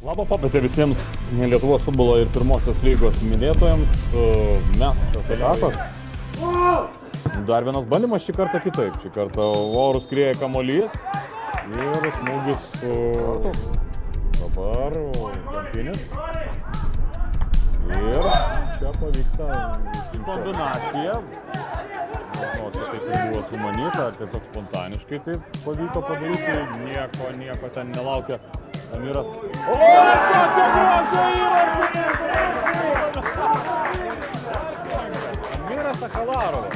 Labą popietę visiems Lietuvos futbolo ir pirmosios lygos mylėtojams. Mes Kafelekos. Dar vienas bandymas, šį kartą kitaip. Šį kartą orų skrieja kamuolys ir smūgis dabar kampinis. Ir čia pavyksta kombinacija. Nežinau, čia taip ir buvo sumanyta, tiesiog spontaniškai taip pavyko padaryti. Nieko ten nelaukia. Amiras. O, kokia gražia įvartį! Amiras Sakalarovas.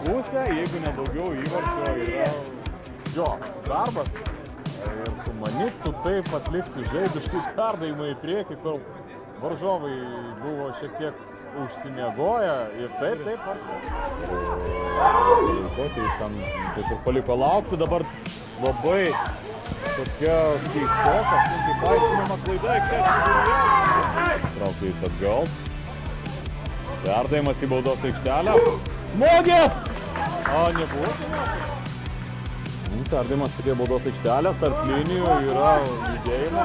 Pusė, jeigu nedaugiau įvarčio, yra jo darbas. Ir sumanytų taip atlikti žaibiškai perdavimą į priekį, kur varžovai buvo šiek tiek užsimiegoję ir taip. Jis ten taip ir paliko laukti, dabar labai tokia keistoka, sunkiai paaiškinama klaida, traukia jis atgal. Perdavimas į baudos aikštelę. Smūgis! O, nebuvo. Perdavimas prie baudos aikštelės, tarp linijų yra judėjimo.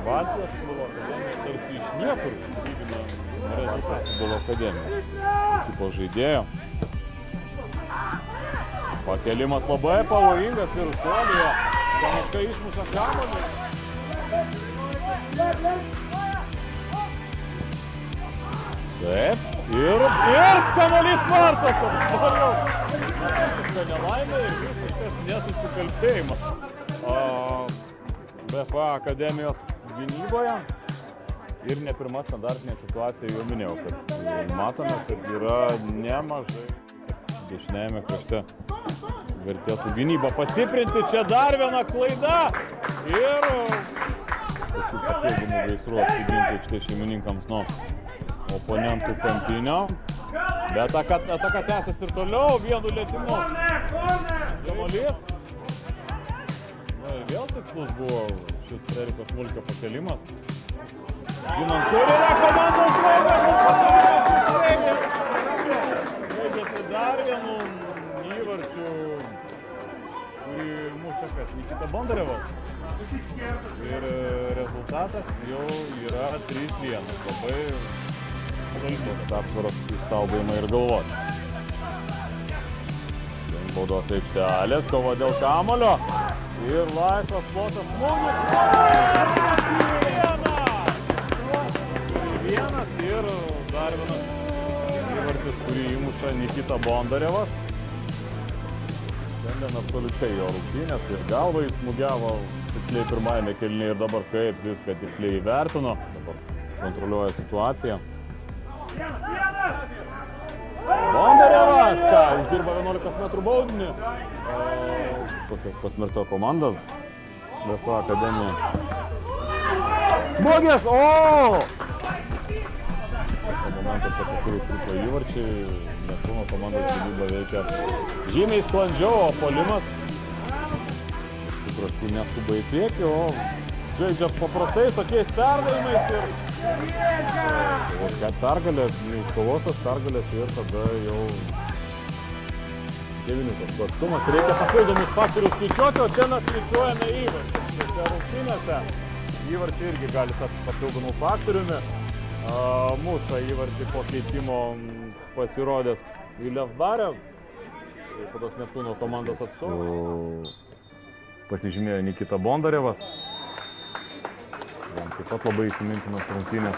Baltijos futbolo akademija tarsi iš niekur lygina rezultatų futbolo akademijos tipo žaidėjo. Pakelimas labai pavojingas ir šuolyje. Kanaška išmuša kamuolį. Taip. Ir kamuolys vartos. Visiška nelaimė ir visiškas nesusikalbėjimas. BFA akademijos gynyboje ir ne pirma standartinė situacija, jau minėjau, kad matome, kad yra nemažai dešinėjame krašte vertėtų gynybą pastiprinti. Čia dar viena klaida ir tokių papildomų gaisrų apsiginti aikštės šeimininkams nuo oponentų kampinio. Bet ataka tęsiasi ir toliau, vienu lietimu. Kamuolys. Vėl tikslus buvo šis Eriko Smulkio pakelimas. Žinant, kur yra komandos draugas, baigėsi dar vienu įvarčiu, kurį muša kas Nikita Bondarevas. Ir rezultatas jau yra 3-1. Labai solidus aptvaros išsaugojimą ir galvoti. Baudos aikštelės, kova dėl kamuolio. Ir laisvas plotas smūgis. Vienas ir dar vienas įvartis, kurį įmuša Nikita Bondarevas. Šiandien absoliučiai jo rungtynės ir galva įsmūgiavo tiksliai pirmajame kėlinyje ir dabar kaip viską tiksliai įvertino. Dabar kontroliuoja situaciją. Bondarevas, uždirba 11 metrų baudinį. Tokia pasmerkta komanda, BFA akademija. Smūgis, momentas, apie kurį trūko įvarčiai, Neptūno komandos gynyba veikia žymiai sklandžiau, o puolimas kraštų neskuba į priekį, o žaidžia paprastai tokiais perdavimais ir pergalės, iškovotas pergalės ir tada jau 9 taškų atstumas. Reikia papildomus faktorius skaičiuoti, o čia mes skaičiuojame įvarčius. Čia rungtynėse įvarčiai irgi gali tapti papildomų faktoriumi. Muša įvartį po keitimo pasirodęs Vilės Barė, pados Neptūno komandos atstovas. Pasižymėjo Nikita Bondarevas. Jam taip pat labai įsimintinas rungtynės.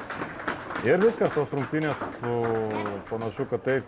Ir viskas, tos rungtynės panašu, kad taip